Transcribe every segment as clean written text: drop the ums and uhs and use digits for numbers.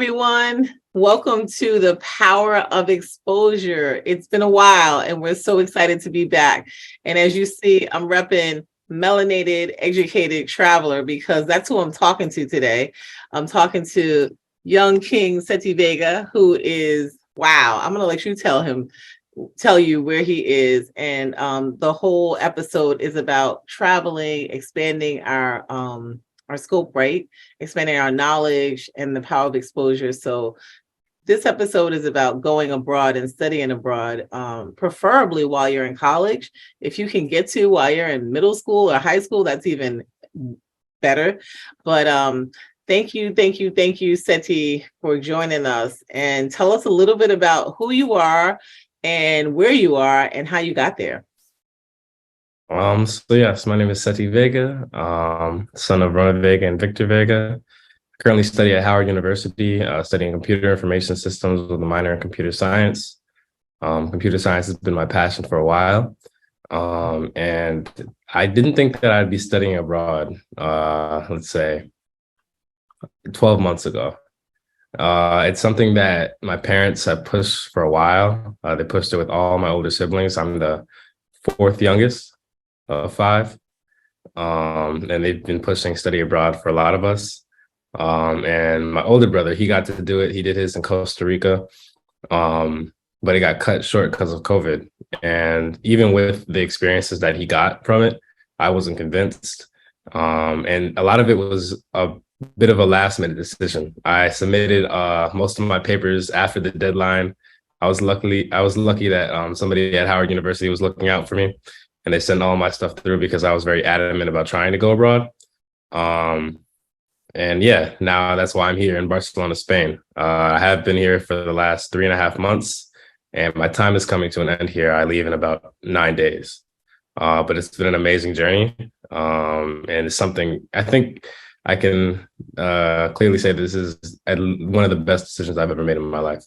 everyone. Welcome to the Power of Exposure. It's been a while and we're so excited to be back. And as you see, I'm repping Melanated Educated Traveler because that's who I'm talking to today. I'm talking to young King Seti Vega, who is, wow, I'm going to let you tell you where he is. And the whole episode is about traveling, expanding our scope, right? Expanding our knowledge and the power of exposure. So this episode is about going abroad and studying abroad, preferably while you're in college. If you can get to while you're in middle school or high school, that's even better. But thank you, Seti, for joining us. And tell us a little bit about who you are and where you are and how you got there. So yes, my name is Seti Vega, son of Rona Vega and Victor Vega. Currently study at Howard University, studying computer information systems with a minor in computer science. Computer science has been my passion for a while. And I didn't think that I'd be studying abroad, let's say 12 months ago. It's something that my parents have pushed for a while. They pushed it with all my older siblings. I'm the fourth youngest of five. And they've been pushing study abroad for a lot of us. And my older brother, he got to do it. He did his in Costa Rica, but it got cut short because of COVID. And even with the experiences that he got from it, I wasn't convinced. And a lot of it was a bit of a last minute decision. I submitted most of my papers after the deadline. I was lucky that somebody at Howard University was looking out for me. And they sent all my stuff through because I was very adamant about trying to go abroad. And yeah, now that's why I'm here in Barcelona, Spain. I have been here for the last 3.5 months, and my time is coming to an end here. I leave in about 9 days. But it's been an amazing journey. And it's something I think I can clearly say this is one of the best decisions I've ever made in my life,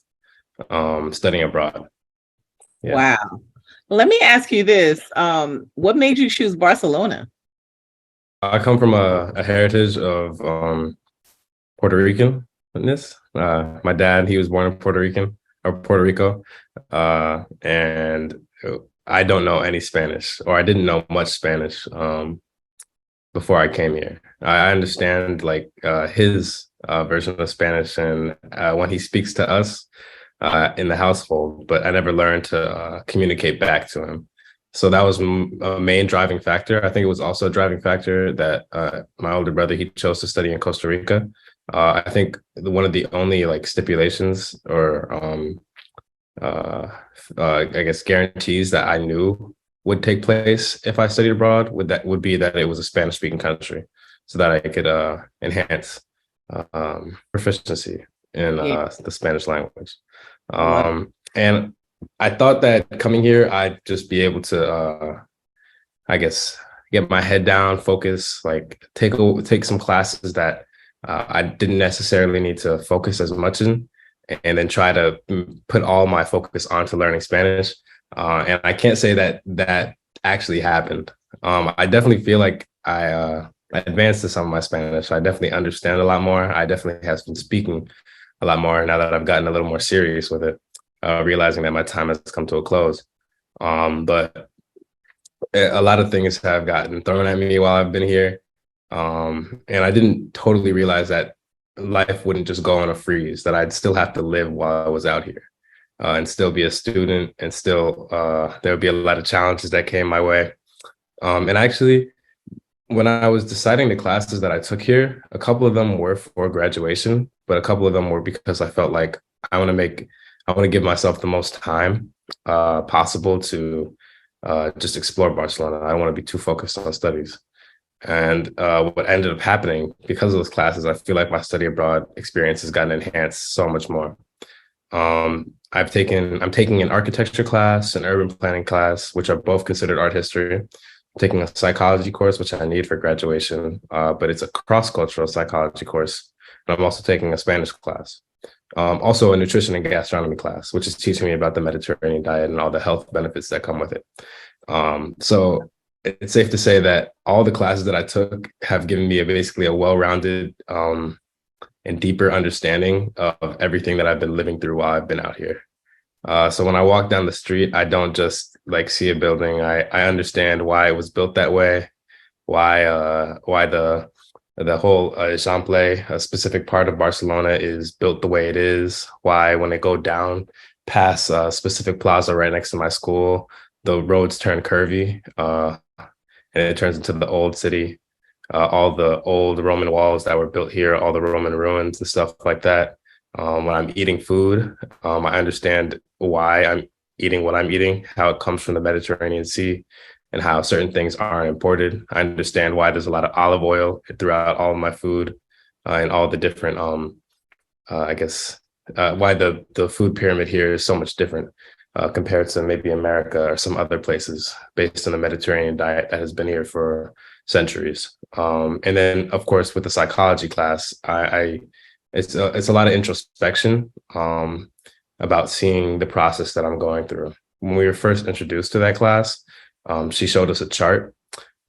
studying abroad. Yeah. Wow. Let me ask you this. What made you choose Barcelona? I come from a heritage of Puerto Rican-ness. My dad, he was born in Puerto Rico. And I don't know any Spanish, or I didn't know much Spanish before I came here. I understand like his version of Spanish and when he speaks to us in the household, but I never learned to communicate back to him. So that was a main driving factor. I think it was also a driving factor that my older brother, he chose to study in Costa Rica. I think one of the only like stipulations or I guess guarantees that I knew would take place if I studied abroad would be that it was a Spanish speaking country, so that I could enhance proficiency in the Spanish language. And I thought that coming here, I'd just be able to, I guess, get my head down, focus, like take some classes that I didn't necessarily need to focus as much in, and then try to put all my focus onto learning Spanish. And I can't say that actually happened. I definitely feel like I advanced to some of my Spanish. I definitely understand a lot more. I definitely have been speaking a lot more now that I've gotten a little more serious with it. Realizing that my time has come to a close. But a lot of things have gotten thrown at me while I've been here. And I didn't totally realize that life wouldn't just go on a freeze, that I'd still have to live while I was out here and still be a student, and still there would be a lot of challenges that came my way. And actually, when I was deciding the classes that I took here, a couple of them were for graduation, but a couple of them were because I felt like I want to give myself the most time possible to just explore Barcelona. I don't want to be too focused on studies. And what ended up happening because of those classes, I feel like my study abroad experience has gotten enhanced so much more. I'm taking an architecture class, an urban planning class, which are both considered art history. I'm taking a psychology course, which I need for graduation, but it's a cross-cultural psychology course. And I'm also taking a Spanish class. Also a nutrition and gastronomy class, which is teaching me about the Mediterranean diet and all the health benefits that come with it. So it's safe to say that all the classes that I took have given me basically a well-rounded and deeper understanding of everything that I've been living through while I've been out here. So when I walk down the street, I don't just like see a building. I understand why it was built that way, why the whole Eixample, a specific part of Barcelona, is built the way it is. Why when I go down past a specific plaza right next to my school, the roads turn curvy, and it turns into the old city. All the old Roman walls that were built here, all the Roman ruins and stuff like that. When I'm eating food, I understand why I'm eating what I'm eating, how it comes from the Mediterranean Sea, and how certain things aren't imported. I understand why there's a lot of olive oil throughout all of my food, and all the different, I guess, why the food pyramid here is so much different compared to maybe America or some other places based on the Mediterranean diet that has been here for centuries. And then, of course, with the psychology class, it's a lot of introspection about seeing the process that I'm going through. When we were first introduced to that class, she showed us a chart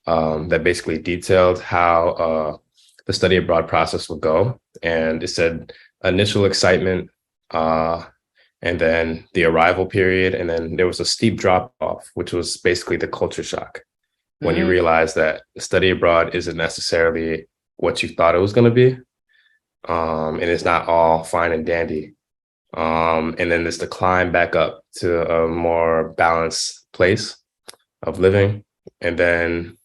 that basically detailed how the study abroad process would go. And it said initial excitement, and then the arrival period. And then there was a steep drop off, which was basically the culture shock. When you realize that study abroad isn't necessarily what you thought it was going to be. And it's not all fine and dandy. And then there's the climb back up to a more balanced place of living. And then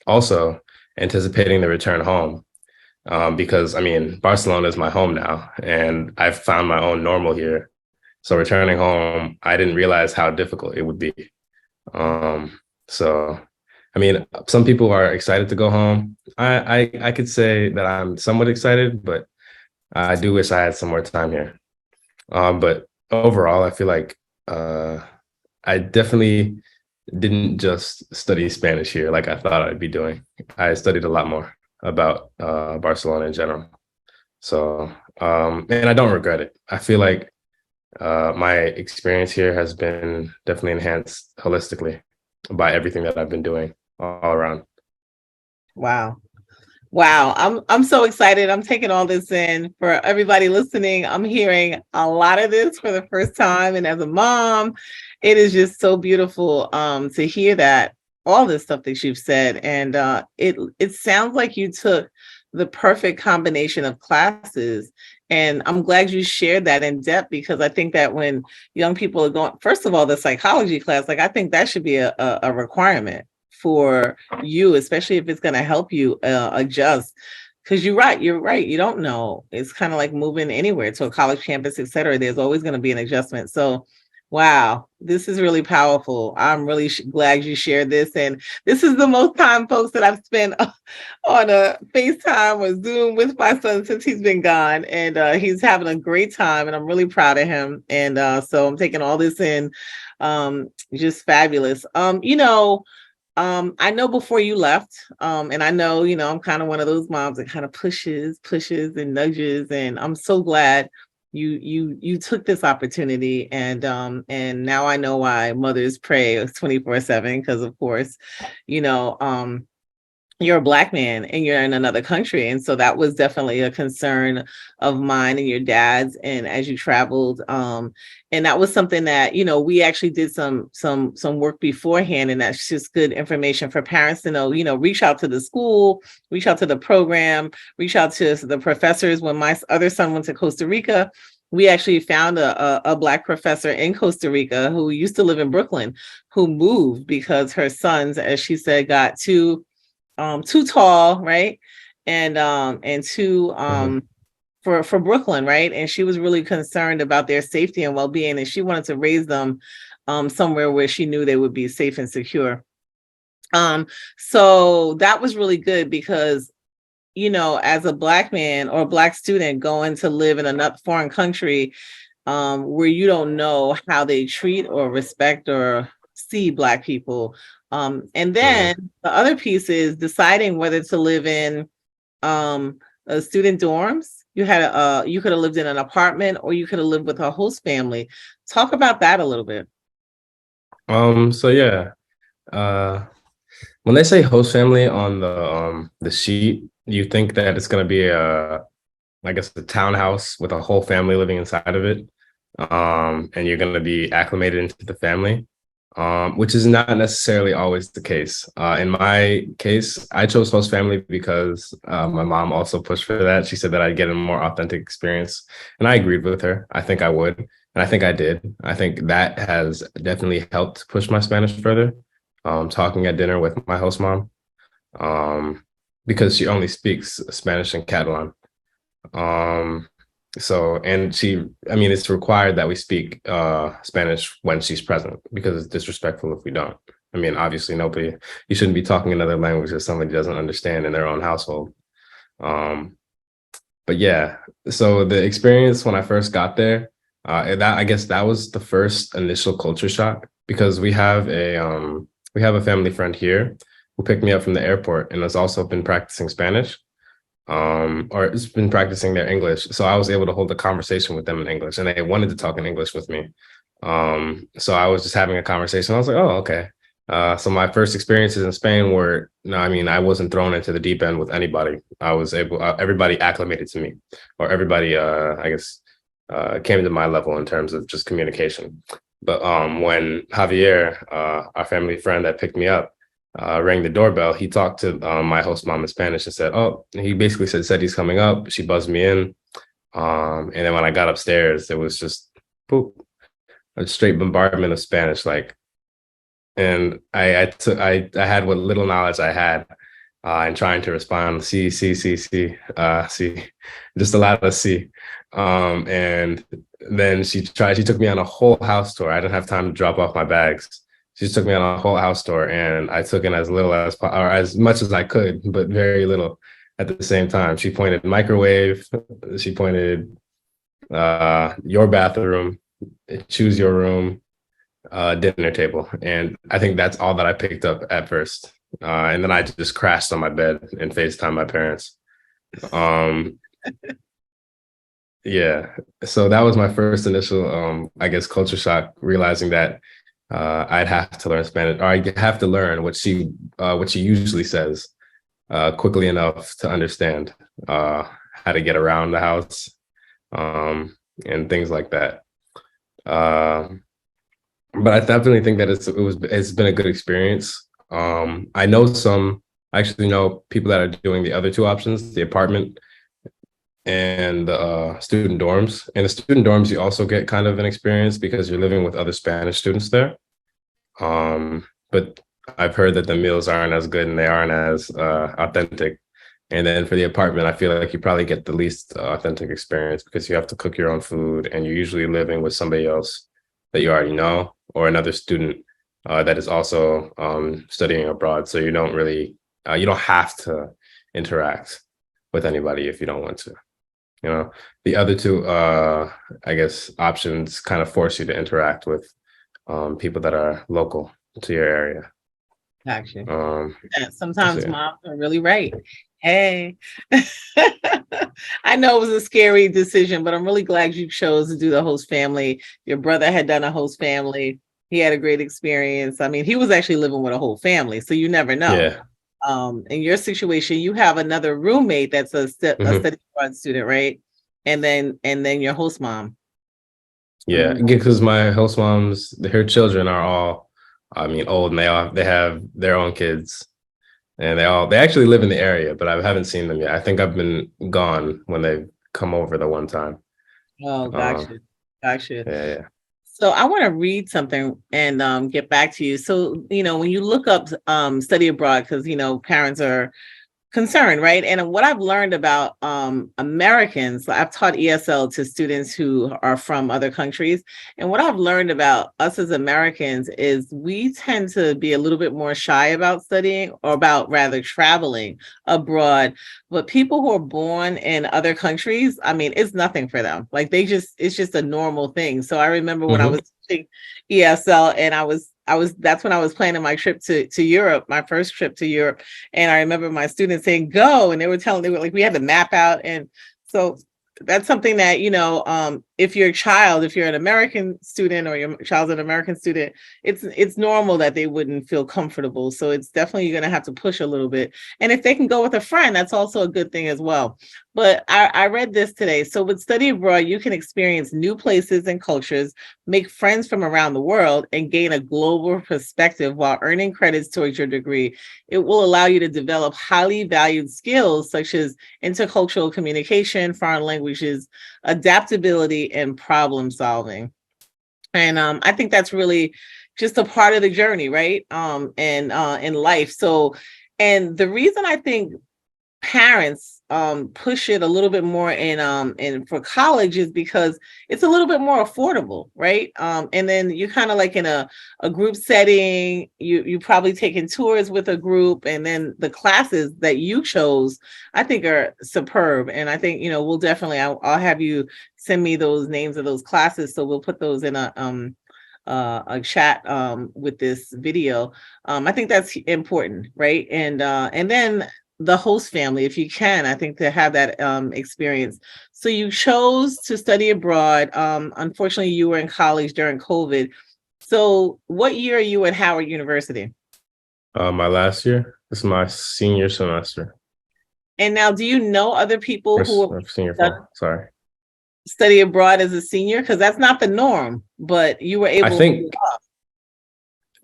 also anticipating the return home. Because I mean, Barcelona is my home now, and I've found my own normal here. So returning home, I didn't realize how difficult it would be. So, I mean, some people are excited to go home. I could say that I'm somewhat excited, but I do wish I had some more time here. But overall, I feel like I definitely didn't just study Spanish here like I thought I'd be doing. I studied a lot more about Barcelona in general. So, and I don't regret it. I feel like my experience here has been definitely enhanced holistically by everything that I've been doing all around. Wow. Wow, I'm so excited. I'm taking all this in. For everybody listening, I'm hearing a lot of this for the first time. And as a mom, it is just so beautiful to hear that all this stuff that you've said. And it sounds like you took the perfect combination of classes. And I'm glad you shared that in depth, because I think that when young people are going, first of all, the psychology class, like I think that should be a requirement for you, especially if it's going to help you adjust. Because you're right. You don't know. It's kind of like moving anywhere to a college campus, et cetera. There's always going to be an adjustment. So, wow, this is really powerful. I'm really glad you shared this. And this is the most time, folks, that I've spent on a FaceTime or Zoom with my son since he's been gone. And he's having a great time. And I'm really proud of him. And so I'm taking all this in. Just fabulous. I know before you left, and I know, I'm kind of one of those moms that kind of pushes and nudges, and I'm so glad you took this opportunity, and now I know why mothers pray 24/7, because of course, you're a Black man and you're in another country. And so that was definitely a concern of mine and your dad's. And as you traveled, and that was something that, we actually did some work beforehand. And that's just good information for parents to know, reach out to the school, reach out to the program, reach out to the professors. When my other son went to Costa Rica, we actually found a Black professor in Costa Rica who used to live in Brooklyn, who moved because her sons, as she said, got too tall, right? And too for Brooklyn, right? And she was really concerned about their safety and well-being, and she wanted to raise them somewhere where she knew they would be safe and secure. So that was really good, because as a Black man or a Black student going to live in a foreign country where you don't know how they treat or respect or see Black people. And then the other piece is deciding whether to live in student dorms. You could have lived in an apartment, or you could have lived with a host family. Talk about that a little bit. So yeah, when they say host family on the sheet, you think that it's going to be I guess, a townhouse with a whole family living inside of it. And you're going to be acclimated into the family, which is not necessarily always the case. In my case, I chose host family because my mom also pushed for that. She said that I'd get a more authentic experience, and I agreed with her. I think I would, and I think I did. I think that has definitely helped push my Spanish further. Talking at dinner with my host mom, um, because she only speaks Spanish and Catalan. Um, so, and she, I mean, it's required that we speak Spanish when she's present because it's disrespectful if we don't. I mean, obviously, you shouldn't be talking another language that somebody doesn't understand in their own household. Um, but yeah, so the experience when I first got there, I guess that was the first initial culture shock because we have a family friend here who picked me up from the airport and has also been practicing Spanish, or has been practicing their English. So I was able to hold a conversation with them in English, and they wanted to talk in English with me. So I was just having a conversation. I was like, oh, okay. So my first experiences in Spain were, no, I mean, I wasn't thrown into the deep end with anybody. I was able, everybody acclimated to me, or everybody, I guess, came to my level in terms of just communication. But when Javier, our family friend that picked me up, rang the doorbell, he talked to my host mom in Spanish and said, "Oh," he basically said he's coming up. She buzzed me in, and then when I got upstairs, it was just boop, a straight bombardment of Spanish. Like, and I had what little knowledge I had, and trying to respond, see, just a lot of see. And then she took me on a whole house tour. I didn't have time to drop off my bags. She just took me on a whole house tour, and I took in as little as, or as much as I could, but very little at the same time. She pointed microwave, she pointed your bathroom, choose your room, dinner table. And I think that's all that I picked up at first. And then I just crashed on my bed and FaceTime my parents. Um, yeah. So that was my first initial, I guess, culture shock, realizing that I'd have to learn Spanish, or I have to learn what she usually says quickly enough to understand how to get around the house, and things like that. Uh, but I definitely think that it's been a good experience. I actually know people that are doing the other two options, the apartment and the student dorms. In the student dorms, you also get kind of an experience because you're living with other Spanish students there. But I've heard that the meals aren't as good and they aren't as authentic. And then for the apartment, I feel like you probably get the least authentic experience because you have to cook your own food and you're usually living with somebody else that you already know or another student that is also studying abroad. So you don't have to interact with anybody if you don't want to. You know, the other two, I guess, options kind of force you to interact with people that are local to your area. Actually, Um, so sometimes yeah. moms are really right. Hey, I know it was a scary decision, but I'm really glad you chose to do the host family. Your brother had done a host family. He had a great experience. I mean, he was actually living with a whole family, so you never know. Yeah. In your situation, you have another roommate that's a Hmm. study abroad student, right? And then your host mom. Yeah. Mm. Because my host moms, her children are all, I mean, old and they have their own kids and they actually live in the area, but I haven't seen them yet. I think I've been gone when they've come over the one time. Oh, Um, gotcha. Gotcha. yeah, yeah. So I want to read something and get back to you. So, when you look up study abroad, because, parents are concern, right? And what I've learned about Americans, I've taught ESL to students who are from other countries. And what I've learned about us as Americans is we tend to be a little bit more shy about studying or about rather traveling abroad. But people who are born in other countries, I mean, it's nothing for them. Like it's just a normal thing. So I remember when I Hmm. was teaching ESL and that's when I was planning my trip to Europe, my first trip to Europe. And I remember my students saying, go. And they were like, we had to map out. And so that's something that, if you're an American student or your child's an American student, it's normal that they wouldn't feel comfortable. So it's definitely going to have to push a little bit. And if they can go with a friend, that's also a good thing as well. But I read this today. So with study abroad, you can experience new places and cultures, make friends from around the world, and gain a global perspective while earning credits towards your degree. It will allow you to develop highly valued skills such as intercultural communication, foreign languages, adaptability, and problem solving. And I think that's really just a part of the journey, right? And in life. So, and the reason I think parents push it a little bit more in for college is because it's a little bit more affordable, right? And then you kind of like in a group setting, you probably taking tours with a group, and then the classes that you chose I think are superb. And I think, we'll definitely I'll have you send me those names of those classes, so we'll put those in a chat with this video. I think that's important, right? And then the host family, if you can, I think to have that experience. So you chose to study abroad. Unfortunately, you were in college during COVID. So what year are you at Howard University? My last year. This is my senior semester. And now, do you know other people who Or senior fall. Sorry. study abroad as a senior? Because that's not the norm, but you were able I think,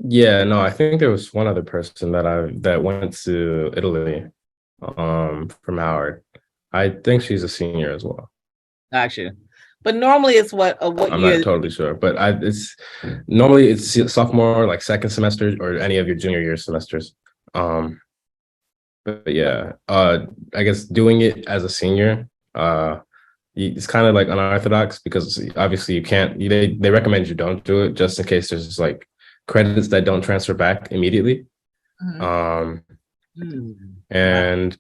yeah, no, I think there was one other person that went to Italy from Howard. I think she's a senior as well. Gotcha. But normally it's what I'm year? not totally sure, but it's normally it's sophomore, like second semester, or any of your junior year semesters. But yeah, I guess doing it as a senior, it's kind of like unorthodox because obviously you can't. They recommend you don't do it just in case there's like credits that don't transfer back immediately. Mhm. And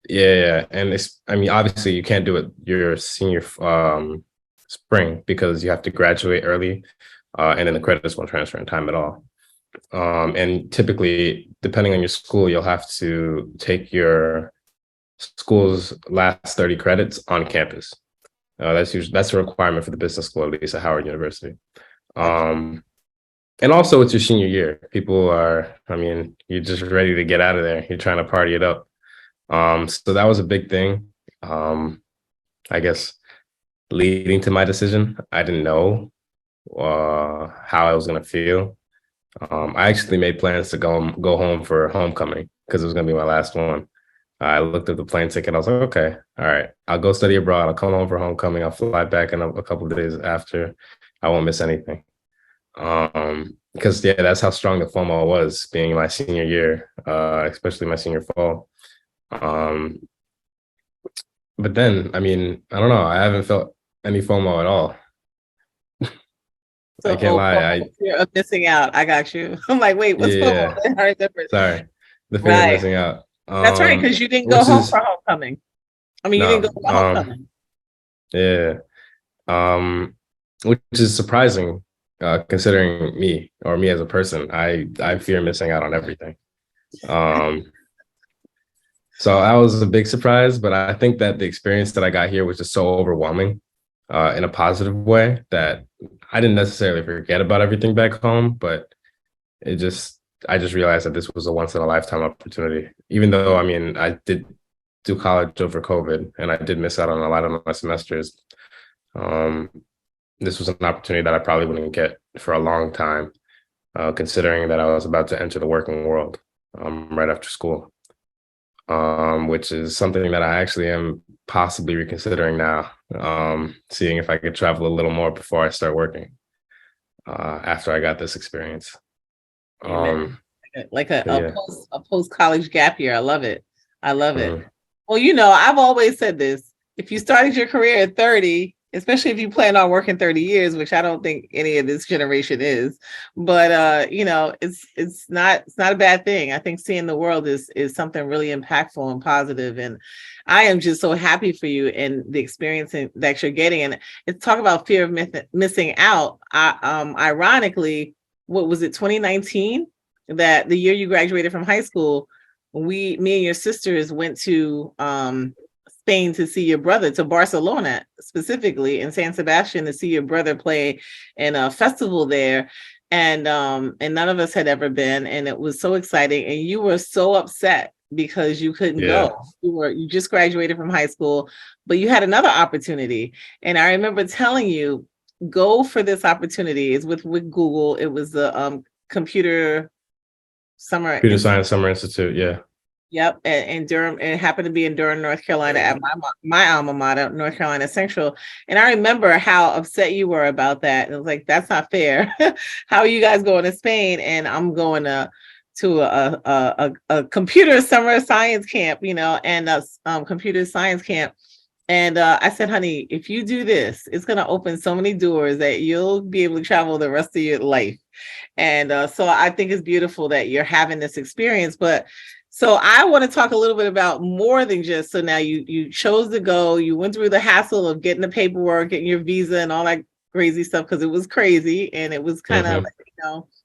yeah, and I mean, obviously you can't do it your senior spring because you have to graduate early, and then the credits won't transfer in time at all. And typically, depending on your school, you'll have to take your school's last 30 credits on campus. That's a requirement for the business school, at least at Howard University. And also it's your senior year. People are, I mean, you're just ready to get out of there. You're trying to party it up. So that was a big thing. I guess leading to my decision, I didn't know how I was gonna feel. I actually made plans to go home for homecoming because it was gonna be my last one. I looked at the plane ticket. I was like, okay, all right, I'll go study abroad. I'll come home for homecoming. I'll fly back in a couple of days after. I won't miss anything. Because yeah, that's how strong the FOMO was being my senior year, especially my senior fall. But then, I mean, I don't know. I haven't felt any FOMO at all. So, I can't lie. Fear of missing out. I got you. I'm like, wait, what's Yeah, FOMO? sorry, the fear of Right. missing out. That's right, because you didn't go Which home is for homecoming. I mean, you didn't no, go for homecoming. yeah, which is surprising, considering me as a person. I fear missing out on everything. So that was a big surprise, but I think that the experience that I got here was just so overwhelming, in a positive way, that I didn't necessarily forget about everything back home, but I just realized that this was a once in a lifetime opportunity. Even though, I mean, I did do college over COVID and I did miss out on a lot of my semesters. Um, this was an opportunity that I probably wouldn't get for a long time, considering that I was about to enter the working world, right after school, which is something that I actually am possibly reconsidering now, seeing if I could travel a little more before I start working, after I got this experience. Like a Yeah. post college gap year. I love it. I love it. Mhm. Well, I've always said this. If you started your career at 30, especially if you plan on working 30 years, which I don't think any of this generation is, but it's not a bad thing. I think seeing the world is something really impactful and positive, and I am just so happy for you and the experience that you're getting. And it's talk about fear of missing out. Ironically, what was it, 2019, that the year you graduated from high school, me and your sisters went to Spain to see your brother, to Barcelona specifically, in San Sebastian, to see your brother play in a festival there. And none of us had ever been, and it was so exciting. And you were so upset because you couldn't Yeah. go. You just graduated from high school, but you had another opportunity. And I remember telling you, go for this opportunity. It's with Google. It was the computer summer. Computer Science Summer Institute. Yeah. Yep, and Durham, and it happened to be in Durham, North Carolina, at my alma mater, North Carolina Central. And I remember how upset you were about that. And it was like, that's not fair. How are you guys going to Spain? And I'm going to a computer summer science camp, and a computer science camp. And I said, honey, if you do this, it's going to open so many doors that you'll be able to travel the rest of your life. And so I think it's beautiful that you're having this experience. But so I want to talk a little bit about more than just, so now you chose to go, you went through the hassle of getting the paperwork, getting your visa and all that crazy stuff, because it was crazy. And it was kind of,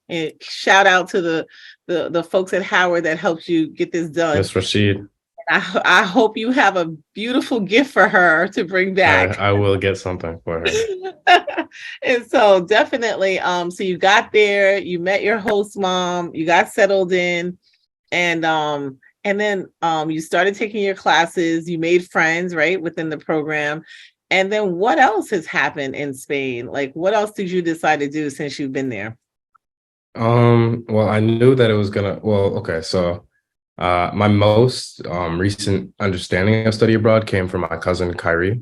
and shout out to the folks at Howard that helped you get this done. Miss Rashid. I hope you have a beautiful gift for her to bring back. I will get something for her. And so definitely, so you got there, you met your host mom, you got settled in, and then you started taking your classes, you made friends, right, within the program. And then what else has happened in Spain? Like, what else did you decide to do since you've been there? Well, I knew that it was okay, so my most recent understanding of study abroad came from my cousin Kyrie,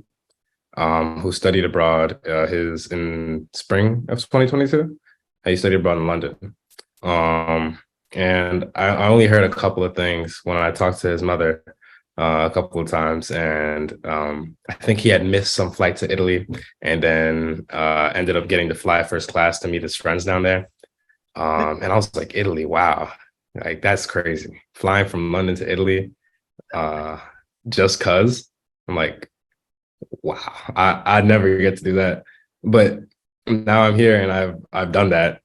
who studied abroad his in spring of 2022. He studied abroad in London. And I only heard a couple of things when I talked to his mother a couple of times. And I think he had missed some flight to Italy and then ended up getting to fly first class to meet his friends down there. And I was like, Italy, wow. Like, that's crazy. Flying from London to Italy, just cause. I'm like, wow, I'd never get to do that. But now I'm here and I've done that.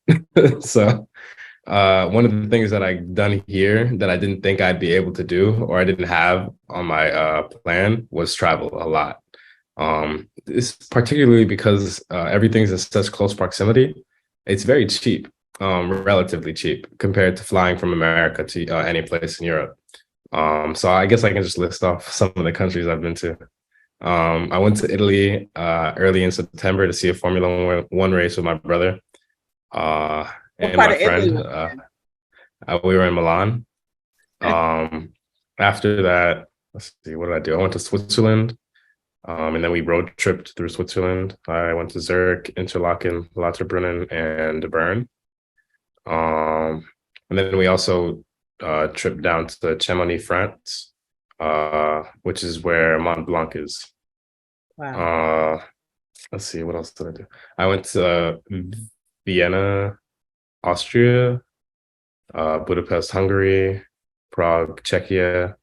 So one of the things that I've done here that I didn't think I'd be able to do or I didn't have on my plan was travel a lot. It's particularly because everything's in such close proximity. It's very cheap. Relatively cheap compared to flying from America to any place in Europe. So I guess I can just list off some of the countries I've been to. I went to Italy early in September to see a Formula One race with my brother and my friend. We were in Milan. After that, let's see, what did I do? I went to Switzerland, and then we road tripped through Switzerland. I went to Zurich, Interlaken, Lauterbrunnen, and Bern. And then we also tripped down to Chamonix, France, which is where Mont Blanc is. Wow. Let's see, what else did I do? I went to Vienna, Austria, Budapest, Hungary, Prague, Czechia.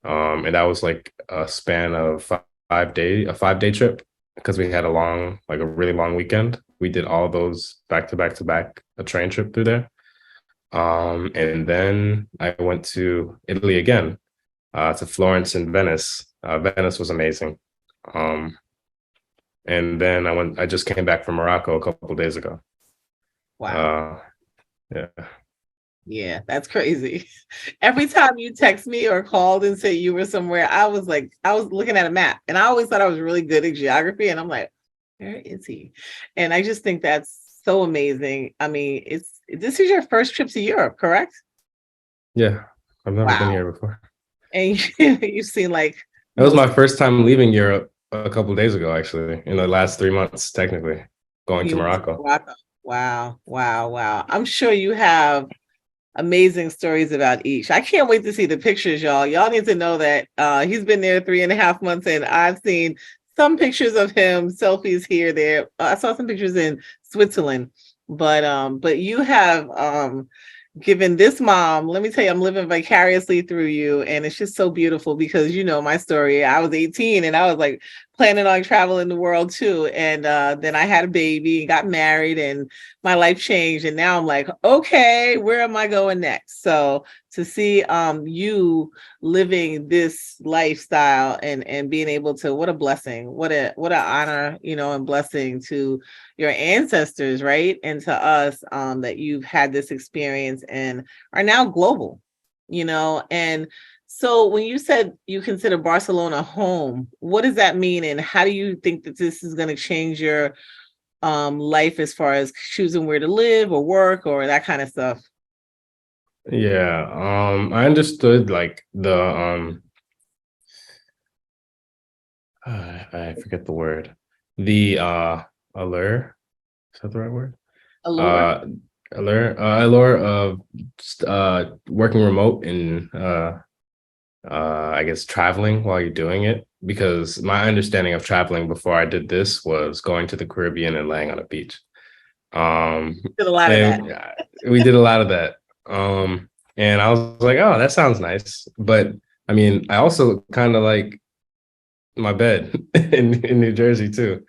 And that was like a span of 5 day, a 5 day trip because we had a really long weekend. We did all those back to back, a train trip through there. And then I went to Italy again, to Florence and Venice. Venice was amazing. And then I just came back from Morocco a couple of days ago. Wow. Yeah. Yeah, that's crazy. Every time you text me or called and said you were somewhere, I was looking at a map and I always thought I was really good at geography. And I'm like, where is he? And I just think that's so amazing. I mean, this is your first trip to Europe, correct? Yeah, I've never been here before. And you've seen like... That was my first time leaving Europe a couple of days ago, actually, in the last 3 months, technically, going to Morocco. Wow. I'm sure you have amazing stories about each. I can't wait to see the pictures, y'all. Y'all need to know that he's been there 3.5 months, and I've seen some pictures of him, selfies here, there. I saw some pictures in Switzerland, but you have given this mom, let me tell you, I'm living vicariously through you. And it's just so beautiful because you know my story. I was 18 and I was like planning on traveling the world too. And then I had a baby and got married and my life changed. And now I'm like, okay, where am I going next? So to see you living this lifestyle and being able to, what a blessing, what an honor, and blessing to your ancestors, right? And to us, that you've had this experience and are now global, And so when you said you consider Barcelona home, what does that mean? And how do you think that this is going to change your life as far as choosing where to live or work or that kind of stuff? Yeah, I understood like the I forget the word. The allure. Is that the right word? Allure? Uh allure of working remote and I guess traveling while you're doing it. Because my understanding of traveling before I did this was going to the Caribbean and laying on a beach. Did a lot of that. And we did a lot of that. And I was like, oh, that sounds nice. But I mean, I also kind of like my bed in New Jersey too.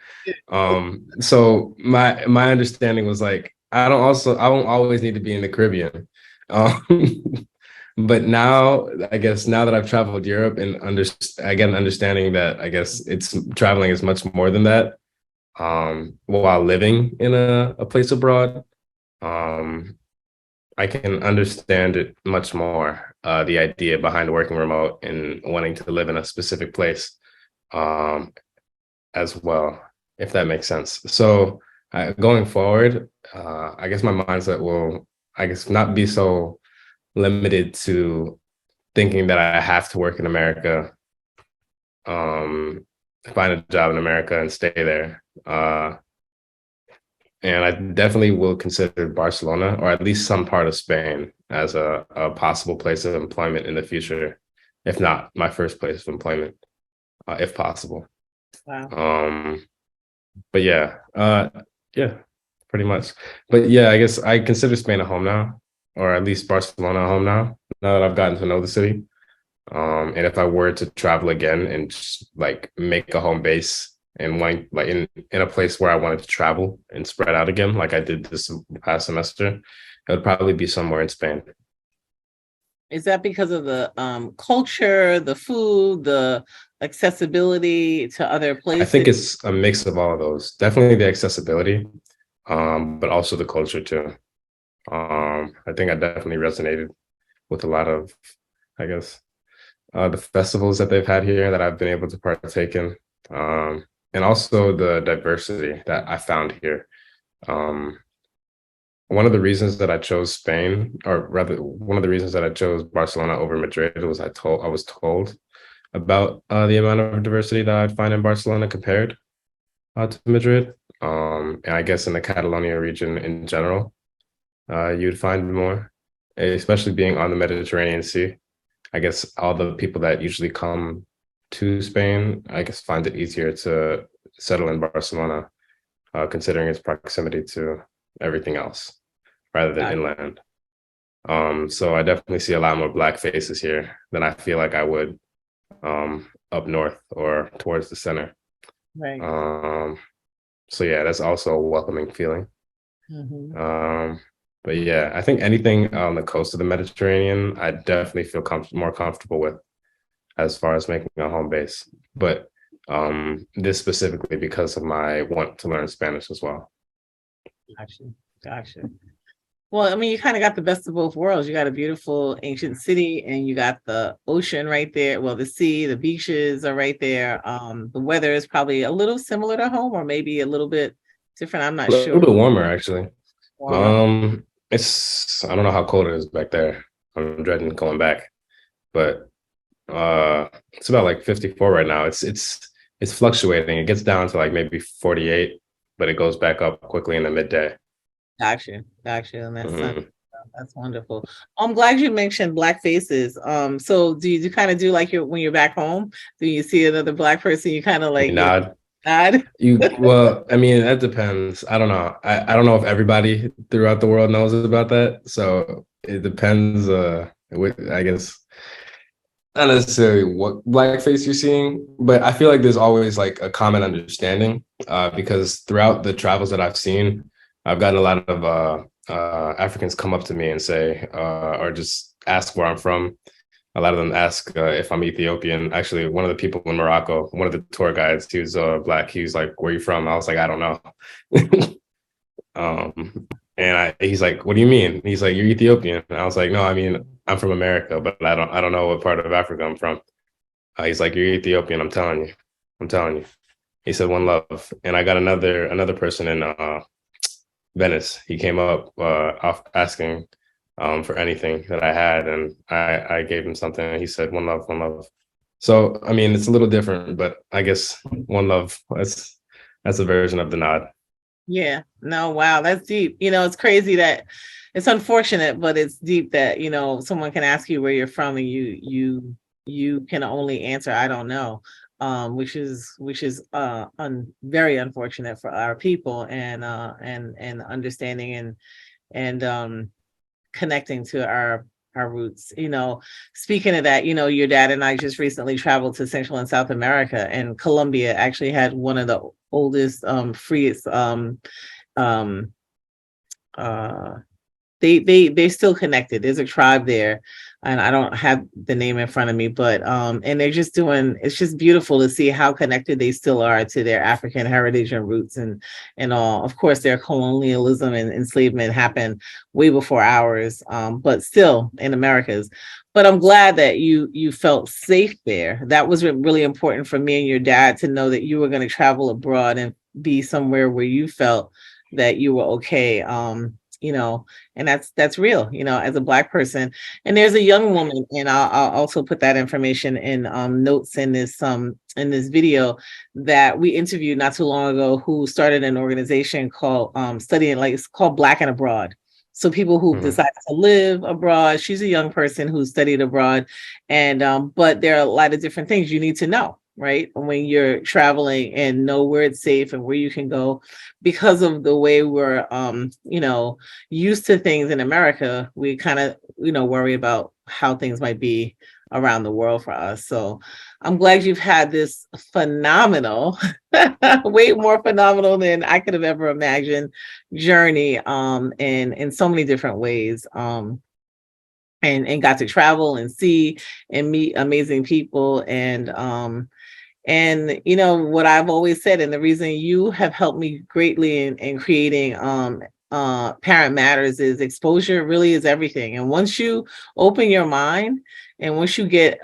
So my understanding was like, I don't always need to be in the Caribbean. Um, but now I guess now that I've traveled Europe and I get an understanding that I guess it's traveling is much more than that. While living in a place abroad, um, I can understand it much more. The idea behind working remote and wanting to live in a specific place, um, as well, if that makes sense. So going forward, I guess my mindset will, I guess, not be so limited to thinking that I have to work in America, um, find a job in America and stay there. And I definitely will consider Barcelona or at least some part of Spain as a possible place of employment in the future, if not my first place of employment, if possible. Wow. But yeah, pretty much. But yeah, I guess I consider Spain a home now, or at least Barcelona a home now, now that I've gotten to know the city. And if I were to travel again and just like make a home base and wanting like in a place where I wanted to travel and spread out again, like I did this past semester, it would probably be somewhere in Spain. Is that because of the culture, the food, the accessibility to other I think places? it's a mix of all of those. Definitely the accessibility, but also the culture too. I think I definitely resonated with a lot of, I guess, the festivals that they've had here that I've been able to partake in, and also the diversity that I found here. Um, One of the reasons that I chose Spain, or rather, one of the reasons that I chose Barcelona over Madrid was I was told about the amount of diversity that I'd find in Barcelona compared to Madrid. And I guess in the Catalonia region in general, you'd find more, especially being on the Mediterranean Sea. I guess all the people that usually come to Spain, I guess, find it easier to settle in Barcelona, considering its proximity to everything else rather than Got inland. So I definitely see a lot more Black faces here than I feel like I would up north or towards the center. right. So yeah, that's also a welcoming feeling. Mhm. Um, but yeah, I think anything on the coast of the Mediterranean, I definitely feel more comfortable with as far as making a home base. But this specifically because of my want to learn Spanish as well. Gotcha. Gotcha. Well, I mean, you kind of got the best of both worlds. You got a beautiful ancient city and you got the ocean right there. Well, the sea, the beaches are right there. The weather is probably a little similar to home or maybe a little bit different. I'm A not little sure. bit warmer actually. Warmer. It's I don't know how cold it is back there. I'm dreading going back, but it's about like 54 right now. It's fluctuating. It gets down to like maybe 48, but it goes back up quickly in the midday. Gotcha. Gotcha. And that's Mhm. that's wonderful. I'm glad you mentioned Black faces. So do you kind of do like when you're back home? Do you see another Black person? You kind of You like, nod. nod? Well, I mean, that depends. I don't know. I don't know if everybody throughout the world knows about that. So it depends, I guess not necessarily what blackface you're seeing, but I feel like there's always like a common understanding, because throughout the travels that I've seen, I've gotten a lot of Africans come up to me and say, or just ask where I'm from. A lot of them ask if I'm Ethiopian. Actually, one of the people in Morocco, one of the tour guides, he was Black. He was like, "Where are you from?" I was like, "I don't know." He's like, "What do you mean?" He's like, "You're Ethiopian." And I was like, "No, I mean, I'm from America, but I don't know what part of Africa I'm from. He's like, you're Ethiopian. I'm telling you. He said one love, and I got another person in Venice. He came up off asking for anything that I had, and I gave him something, and he said one love, one love. So I mean, it's a little different, but I guess one love. That's a version of the nod. Yeah. No, wow, that's deep. It's crazy that it's unfortunate, but it's deep that, someone can ask you where you're from and you can only answer, I don't know. Which is very unfortunate for our people, and understanding and connecting to our roots. Speaking of that, your dad and I just recently traveled to Central and South America, and Colombia actually had one of the oldest, freest, um uh they still connected. There's a tribe there, and I don't have the name in front of me, but and they're just doing, it's just beautiful to see how connected they still are to their African heritage and roots, and all. Of course, their colonialism and enslavement happened way before ours, but still in Americas. But I'm glad that you felt safe there. That was really important for me and your dad, to know that you were going to travel abroad and be somewhere where you felt that you were okay. And that's real, as a Black person. And there's a young woman, and I'll also put that information in notes in this video, that we interviewed not too long ago, who started an organization called studying, like, it's called Black and Abroad. So people who decided to live abroad. She's a young person who studied abroad, and but there are a lot of different things you need to know, right, when you're traveling, and know where it's safe and where you can go. Because of the way we're used to things in America, we kind of worry about how things might be around the world for us. So I'm glad you've had this phenomenal, way more phenomenal than I could have ever imagined, journey, in so many different ways. And got to travel and see and meet amazing people, and what I've always said, and the reason you have helped me greatly in creating Parent Matters, is exposure really is everything. And once you open your mind, and once you get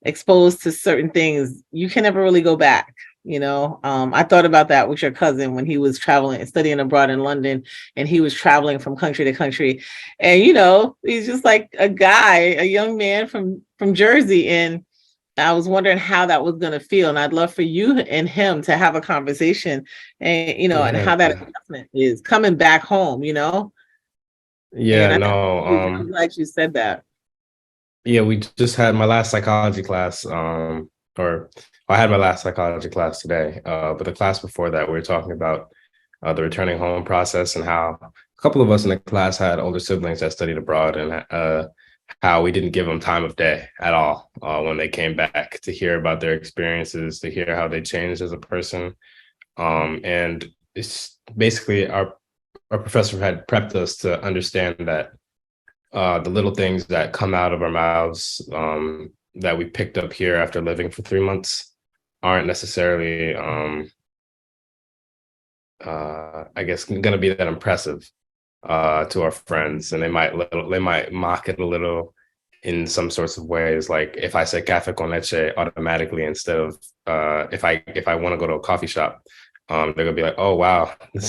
exposed to certain things, you can never really go back. I thought about that with your cousin when he was traveling and studying abroad in London, and he was traveling from country to country. And he's just like a young man from Jersey, and I was wondering how that was going to feel. And I'd love for you and him to have a conversation, and and how that adjustment is coming back home. Yeah, And no. I'm glad you said that. Yeah, we just had my last psychology class, or I had my last psychology class today. But the class before that, we were talking about the returning home process, and how a couple of us in the class had older siblings that studied abroad, and how we didn't give them time of day at all when they came back, to hear about their experiences, to hear how they changed as a person. And it's basically our professor had prepped us to understand that the little things that come out of our mouths, that we picked up here after living for 3 months, aren't necessarily, I guess, going to be that impressive to our friends, and they might mock it a little in some sorts of ways. Like if I say "café con leche" automatically instead of if I want to go to a coffee shop, they're gonna be like, "Oh wow, you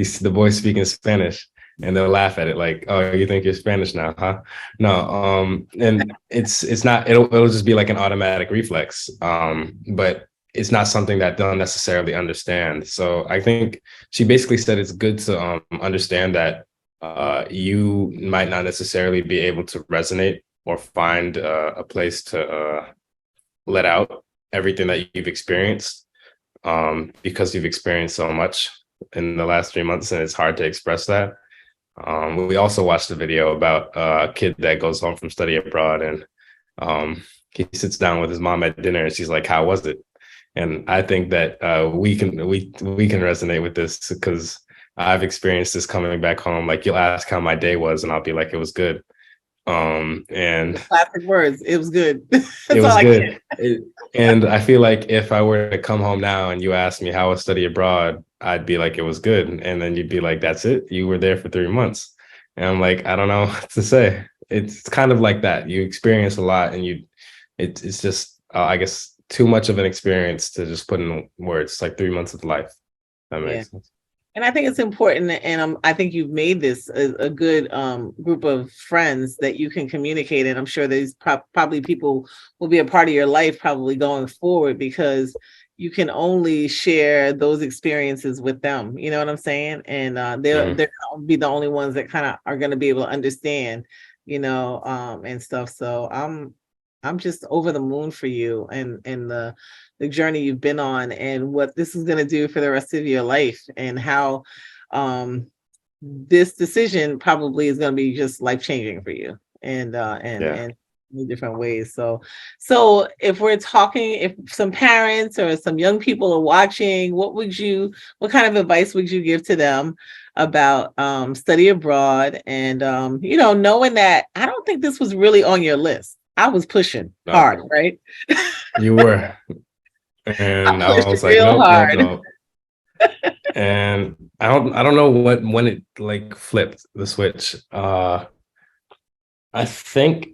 see the boy speaking Spanish." And they'll laugh at it like, "Oh, you think you're Spanish now, huh?" No, and it's not. It'll just be like an automatic reflex. But it's not something that they'll necessarily understand. So I think she basically said it's good to understand that you might not necessarily be able to resonate or find a place to let out everything that you've experienced, because you've experienced so much in the last 3 months, and it's hard to express that. We also watched a video about a kid that goes home from study abroad, and he sits down with his mom at dinner, and she's like, "How was it?" And I think that we can resonate with this, because I've experienced this coming back home. Like, you'll ask how my day was, and I'll be like, "It was good." And Classic words. It was good. it was good. And I feel like if I were to come home now and you asked me how was study abroad, I'd be like, "It was good." And then you'd be like, "That's it? You were there for 3 months." And I'm like, I don't know what to say. It's kind of like that. You experience a lot, and it's just, I guess, too much of an experience to just put in words. It's like 3 months of life. That Yeah. makes sense. And I think it's important, and I think you've made this a good group of friends that you can communicate. And I'm sure these probably people will be a part of your life probably going forward, because you can only share those experiences with them. You know what I'm saying? And they're gonna be the only ones that kind of are going to be able to understand, and stuff. So I'm just over the moon for you, and the journey you've been on, and what this is going to do for the rest of your life, and how this decision probably is going to be just life changing for you, and in different ways. So if we're talking, if some parents or some young people are watching, what kind of advice would you give to them about study abroad, and knowing that I don't think this was really on your list. I was pushing hard, right? You were. I And I pushed was like, real nope, nope, hard. nope. And I don't know when it like flipped the switch. I think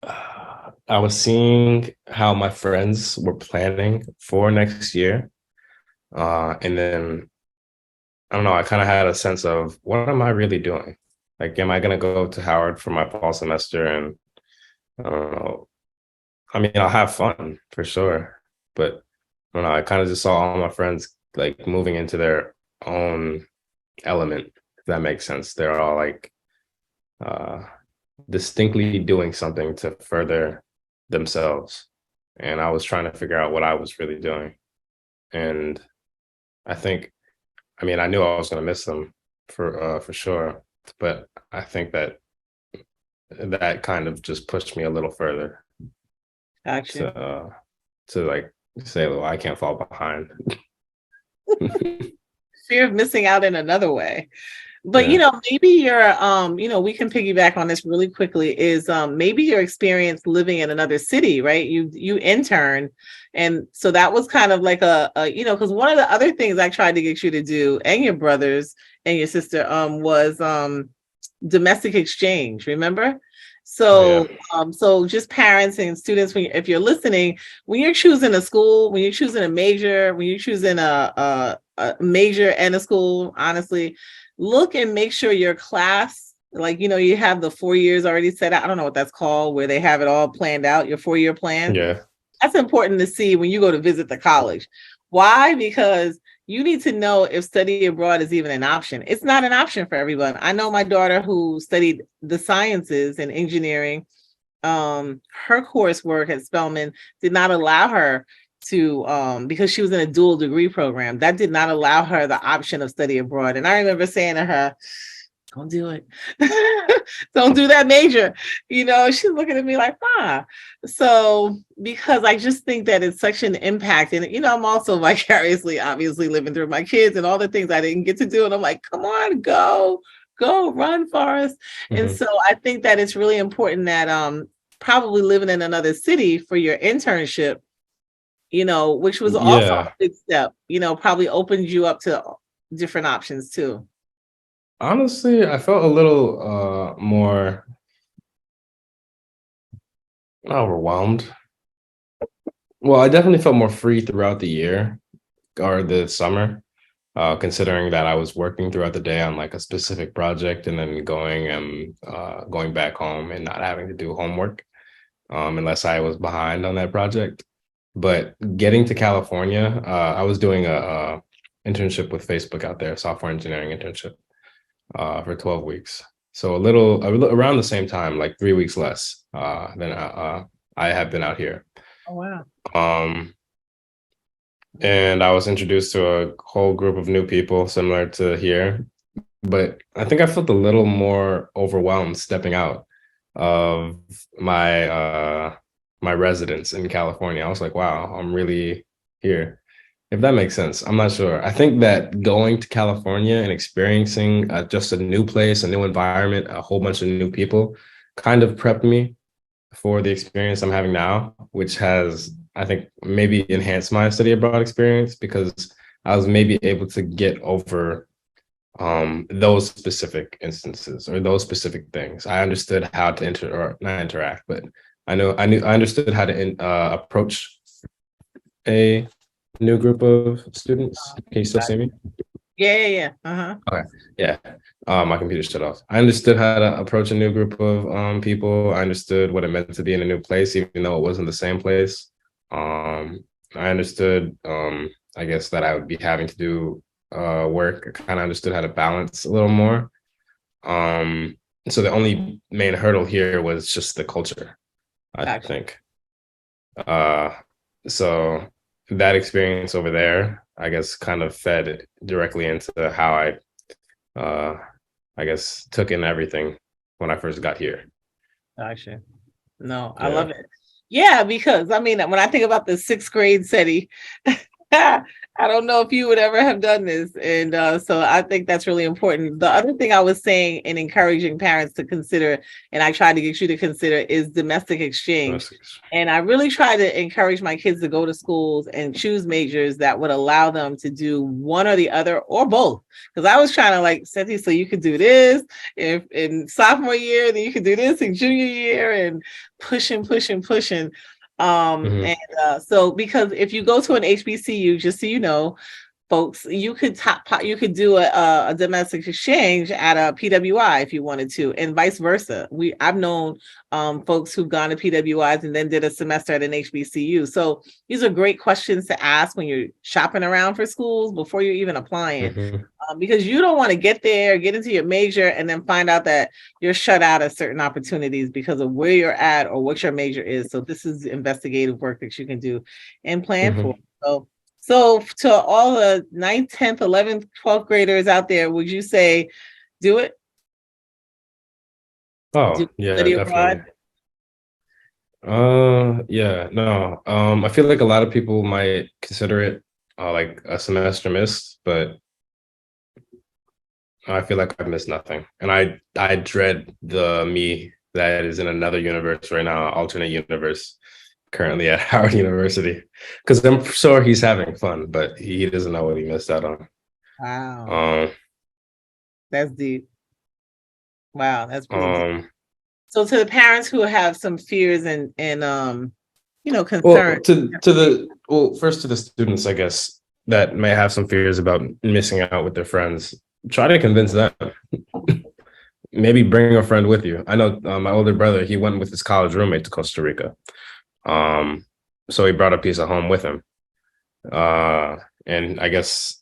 I was seeing how my friends were planning for next year. And then I don't know, I kind of had a sense of, what am I really doing? Like, am I gonna go to Howard for my fall semester? And I don't know. I mean, I'll have fun for sure, but I don't know. I kind of just saw all my friends like moving into their own element, if that makes sense. They're all like uh, distinctly doing something to further themselves. And I was trying to figure out what I was really doing. And I think, I mean, I knew I was going to miss them for sure, but I think that that kind of just pushed me a little further Gotcha. to like say, well, I can't fall behind. Fear of missing out in another way. But Yeah. maybe your we can piggyback on this really quickly, is maybe your experience living in another city, right? You intern, and so that was kind of like because one of the other things I tried to get you to do, and your brothers and your sister, was domestic exchange, remember? Oh yeah. So just parents and students, if you're listening, when you're choosing a school, when you're choosing a major, when you're choosing a major and a school, honestly, look and make sure your class, like, you have the 4 years already set out. I don't know what that's called, where they have it all planned out, your 4-year plan. Yeah. That's important to see when you go to visit the college. Why? Because you need to know if study abroad is even an option. It's not an option for everyone. I know my daughter, who studied the sciences and engineering, her coursework at Spelman did not allow her to, because she was in a dual degree program, that did not allow her the option of study abroad. And I remember saying to her, don't do it. Don't do that major. She's looking at me like, So, because I just think that it's such an impact. And, I'm also vicariously, obviously, living through my kids and all the things I didn't get to do. And I'm like, come on, go, run, Forrest. And Hmm. so I think that it's really important that probably living in another city for your internship, which was also a Yeah. big step, probably opened you up to different options too. Honestly, I felt a little more not overwhelmed. Well, I definitely felt more free throughout the year or the summer, considering that I was working throughout the day on like a specific project, and then going back home and not having to do homework, unless I was behind on that project. But getting to California, I was doing a internship with Facebook out there, software engineering internship, for 12 weeks. So around the same time, like 3 weeks less than I have been out here. Oh, wow. Um, and I was introduced to a whole group of new people similar to here. But I think I felt a little more overwhelmed stepping out of my residence in California. I was like, wow, I'm really here. If that makes sense. I'm not sure. I think that going to California and experiencing just a new place, a new environment, a whole bunch of new people kind of prepped me for the experience I'm having now, which has, I think, maybe enhanced my study abroad experience, because I was maybe able to get over those specific instances or those specific things. I understood how to or not interact, but I understood how to approach a new group of students. Can you still see me? Yeah. Uh-huh. Okay. Yeah. My computer shut off. I understood how to approach a new group of people. I understood what it meant to be in a new place, even though it wasn't the same place. I understood I guess that I would be having to do work. I kind of understood how to balance a little more. So the only main hurdle here was just the culture, I think. So that experience over there, I guess, kind of fed directly into how I guess, took in everything when I first got here. Gotcha. No, I love it. Yeah, because I mean, when I think about the sixth grade setting, I don't know if you would ever have done this. And so I think that's really important. The other thing I was saying and encouraging parents to consider, and I try to get you to consider, is domestic exchange. And I really try to encourage my kids to go to schools and choose majors that would allow them to do one or the other or both. Because I was trying to like, Seti, so you could do this if in sophomore year, then you could do this in junior year, and pushing. And so because if you go to an HBCU, just so you know, folks, you could do a domestic exchange at a PWI if you wanted to, and vice versa. I've known folks who've gone to PWIs and then did a semester at an HBCU. So these are great questions to ask when you're shopping around for schools before you're even applying, because you don't want to get there, get into your major, and then find out that you're shut out of certain opportunities because of where you're at or what your major is. So this is investigative work that you can do and plan for. So to all the 9th, 10th, 11th, 12th graders out there, would you say do it? Oh, yeah, definitely. Yeah, no. I feel like a lot of people might consider it like a semester missed, but I feel like I've missed nothing. And I dread the me that is in another universe right now, alternate universe, currently at Howard University, because I'm sure he's having fun, but he doesn't know what he missed out on. Wow. That's deep. Wow, that's pretty deep. So to the parents who have some fears and concerns. First to the students, I guess, that may have some fears about missing out with their friends, try to convince them. Maybe bring a friend with you. I know my older brother, he went with his college roommate to Costa Rica. So he brought a piece of home with him. And I guess,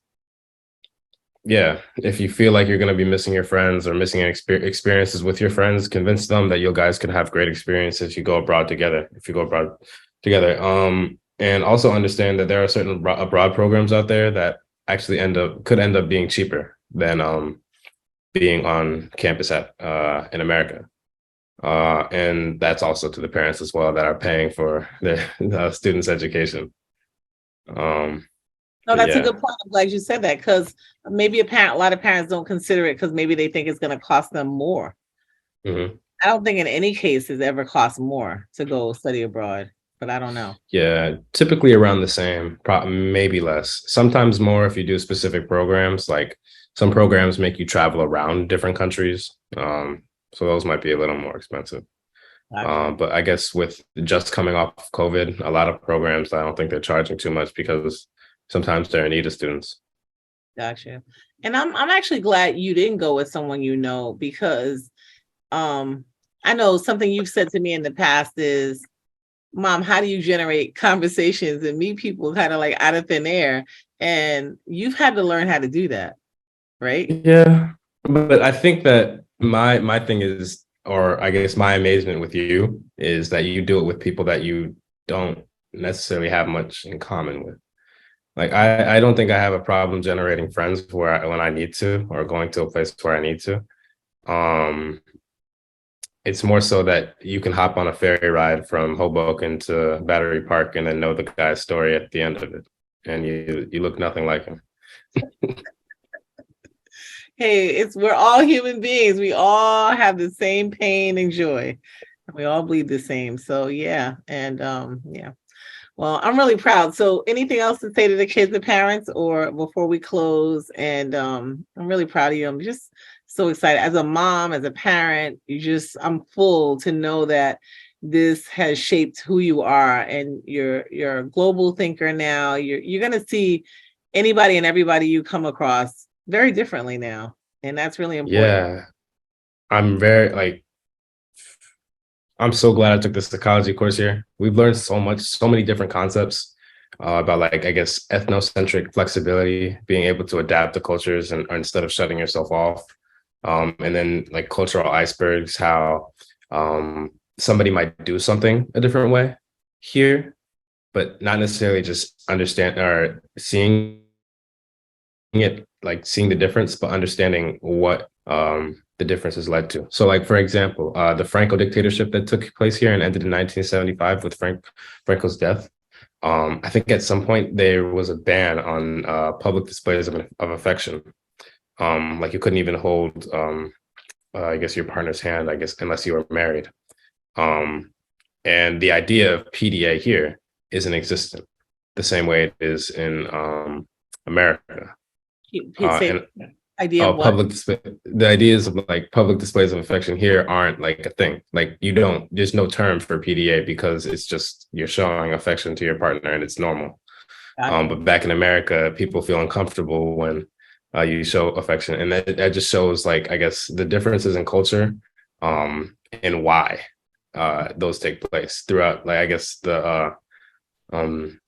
yeah, if you feel like you're going to be missing your friends or missing experiences with your friends, convince them that you guys can have great experiences if you go abroad together. And also understand that there are certain abroad programs out there that actually could end up being cheaper than being on campus in America. And that's also to the parents as well that are paying for their students' education. No, that's a good point. I'm glad you said that, because maybe a lot of parents don't consider it because maybe they think it's going to cost them more. I don't think in any case it's ever cost more to go study abroad, but I don't know. Yeah, typically around the same, maybe less. Sometimes more if you do specific programs. Like some programs make you travel around different countries. So those might be a little more expensive. But I guess with just coming off of COVID, a lot of programs, I don't think they're charging too much because sometimes they're in need of students. Gotcha. And I'm actually glad you didn't go with someone you know, because I know something you've said to me in the past is, Mom, how do you generate conversations and meet people kind of like out of thin air? And you've had to learn how to do that, right? Yeah, but I think that my thing is, or I guess my amazement with you is that you do it with people that you don't necessarily have much in common with. Like I don't think I have a problem generating friends when I need to, or going to a place where I need to. It's more so that you can hop on a ferry ride from Hoboken to Battery Park and then know the guy's story at the end of it, and you look nothing like him. Hey, we're all human beings. We all have the same pain and joy. We all bleed the same. So yeah, and yeah. Well, I'm really proud. So anything else to say to the kids and parents or before we close? And I'm really proud of you. I'm just so excited. As a mom, as a parent, I'm full to know that this has shaped who you are and you're a global thinker now. You're gonna see anybody and everybody you come across very differently now. And that's really important. Yeah, I'm very like I'm so glad I took this psychology course here. We've learned so much, so many different concepts about like I guess ethnocentric flexibility, being able to adapt to cultures and instead of shutting yourself off. And then like cultural icebergs, how somebody might do something a different way here, but not necessarily just understand or seeing it, like seeing the difference, but understanding what the difference has led to. So, like for example, the Franco dictatorship that took place here and ended in 1975 with Franco's death. I think at some point there was a ban on public displays of affection. Like you couldn't even hold, I guess, your partner's hand, I guess, unless you were married. Um, and the idea of PDA here isn't existent the same way it is in America. Say And idea of what? public display, the ideas of like public displays of affection here aren't like a thing. Like you don't, there's no term for PDA because it's just you're showing affection to your partner and it's normal. Gotcha. But back in America, people feel uncomfortable when you show affection, and that just shows like I guess the differences in culture, and why those take place throughout. Like I guess um,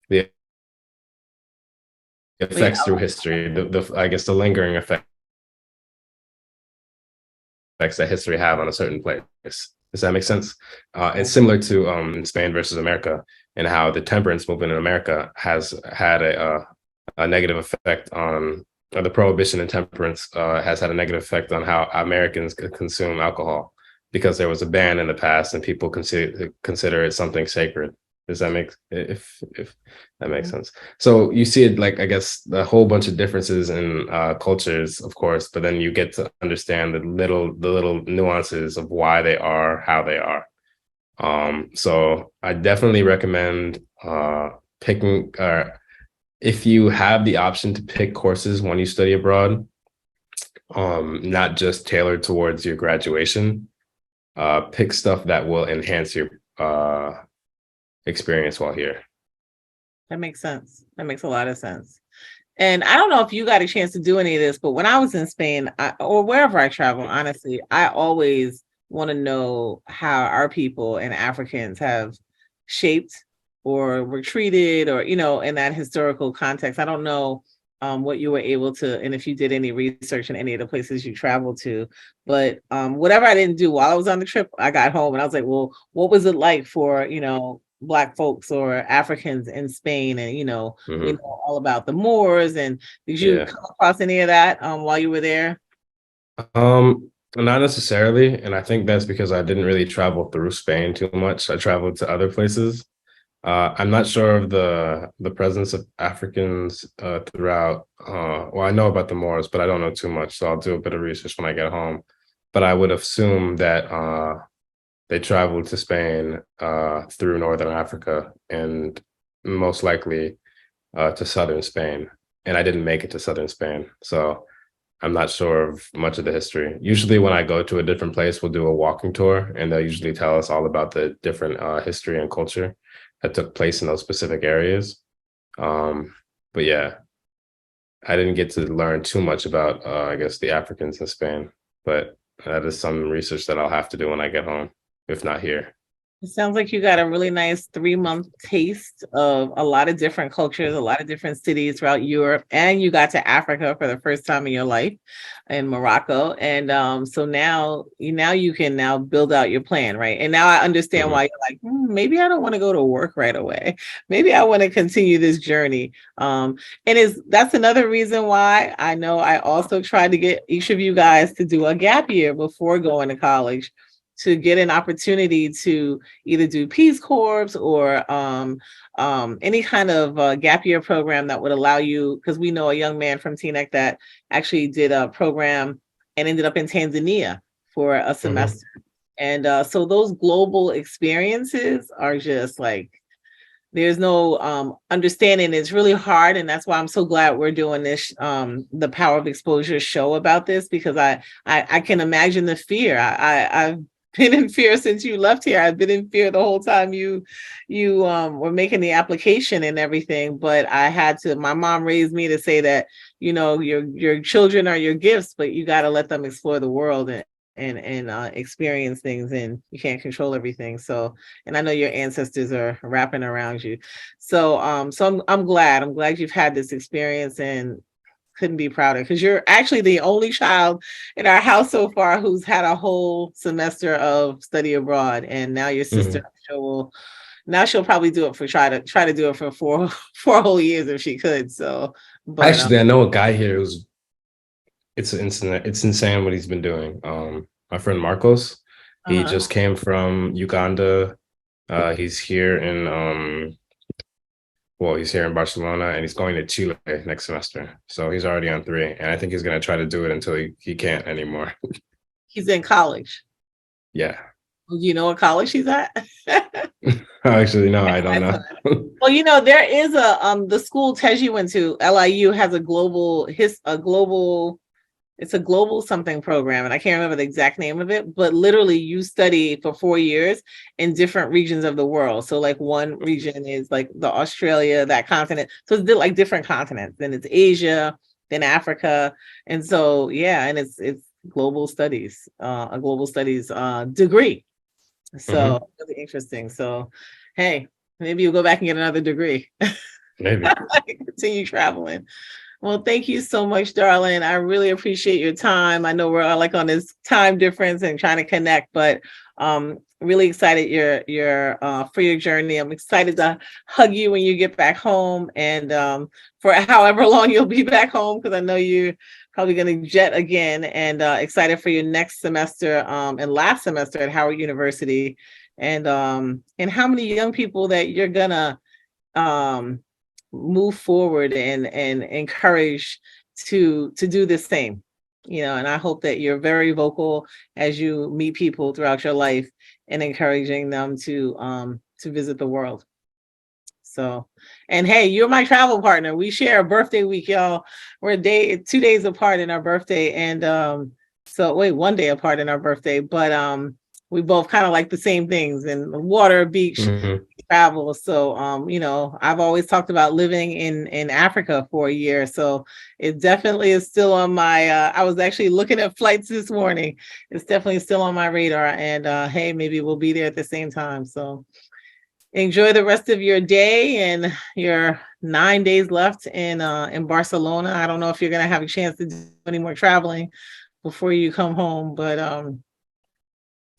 the Wait, effects through history, the I guess the lingering effects that history have on a certain place. Does that make sense? It's similar to in Spain versus America, and how the temperance movement in America has had a negative effect on the prohibition and temperance has had a negative effect on how Americans consume alcohol because there was a ban in the past and people consider it something sacred. Does that make if that makes sense? So you see it like I guess a whole bunch of differences in cultures, of course, but then you get to understand the little nuances of why they are how they are. So I definitely recommend picking if you have the option to pick courses when you study abroad, not just tailored towards your graduation, pick stuff that will enhance your experience while here. That makes sense. That makes a lot of sense. And I don't know if you got a chance to do any of this, but when I was in Spain or wherever I travel, honestly, I always want to know how our people and Africans have shaped or were treated or, in that historical context. I don't know what you were able to, and if you did any research in any of the places you traveled to, but whatever I didn't do while I was on the trip, I got home and I was like, well, what was it like for, Black folks or Africans in Spain? And, we Mhm. know all about the Moors. And did you Yeah. come across any of that while you were there? Not necessarily, and I think that's because I didn't really travel through Spain too much. I traveled to other places. I'm not sure of the presence of Africans throughout. Well, I know about the Moors, but I don't know too much, so I'll do a bit of research when I get home. But I would assume that they traveled to Spain through Northern Africa and most likely to Southern Spain. And I didn't make it to Southern Spain, so I'm not sure of much of the history. Usually, when I go to a different place, we'll do a walking tour, and they'll usually tell us all about the different history and culture that took place in those specific areas. But yeah, I didn't get to learn too much about, I guess, the Africans in Spain, but that is some research that I'll have to do when I get home, if not here. It sounds like you got a really nice 3-month taste of a lot of different cultures, a lot of different cities throughout Europe, and you got to Africa for the first time in your life in Morocco. And so now you can now build out your plan, right? And now I understand Mhm. why you're like, maybe I don't want to go to work right away. Maybe I want to continue this journey. And that's another reason why I know I also tried to get each of you guys to do a gap year before going to college to get an opportunity to either do Peace Corps or any kind of gap year program that would allow you, because we know a young man from Teaneck that actually did a program and ended up in Tanzania for a Mhm. semester. And so those global experiences are just like there's no understanding. It's really hard, and that's why I'm so glad we're doing this the Power of Exposure show about this, because I can imagine the fear. I've been in fear since you left here. I've been in fear the whole time you were making the application and everything, but I had to, my mom raised me to say that, you know, your children are your gifts, but you got to let them explore the world and experience things, and you can't control everything. So, and I know your ancestors are wrapping around you. So I'm glad you've had this experience, and couldn't be prouder, because you're actually the only child in our house so far who's had a whole semester of study abroad. And now your sister, Mhm. I'm sure, will, now she'll probably do it for try to do it for four whole years if she could. So, but Actually, I know a guy here who's it's insane what he's been doing. My friend Marcos, he uh-huh. just came from Uganda. He's here in well, he's here in Barcelona and he's going to Chile next semester. So he's already on 3. And I think he's gonna try to do it until he can't anymore. He's in college. Yeah. You know what college he's at? Actually, no, I don't know. Well, you know, there is a the school Teji went to, LIU, has a global, it's a global something program, and I can't remember the exact name of it, but literally you study for 4 years in different regions of the world. So like one region is like the Australia, that continent. So it's like different continents. Then it's Asia, then Africa. And so yeah, and it's global studies, a global studies degree. Mhm. So really interesting. So hey, maybe you'll go back and get another degree. Maybe. Continue traveling. Well, thank you so much, darling. I really appreciate your time. I know we're all like on this time difference and trying to connect, but really excited your for your journey. I'm excited to hug you when you get back home, and for however long you'll be back home, because I know you're probably going to jet again, and excited for your next semester and last semester at Howard University, and how many young people that you're gonna um move forward and encourage to do the same, you know. And I hope that you're very vocal as you meet people throughout your life, and encouraging them to visit the world. So, and hey, you're my travel partner. We share a birthday week, y'all. We're 2 days apart in our birthday, and so wait, 1 day apart in our birthday, but we both kind of like the same things, and water, beach, Mhm. travel. So you know, I've always talked about living in Africa for a year. So it definitely is still on my I was actually looking at flights this morning. It's definitely still on my radar. And hey, maybe we'll be there at the same time. So enjoy the rest of your day and your 9 days left in Barcelona. I don't know if you're gonna have a chance to do any more traveling before you come home, but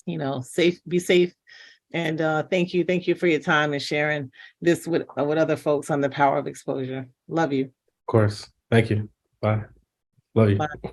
you know, be safe. And thank you for your time and sharing this with other folks on the Power of Exposure. Love you. Of course. Thank you. Bye. Love you. Bye.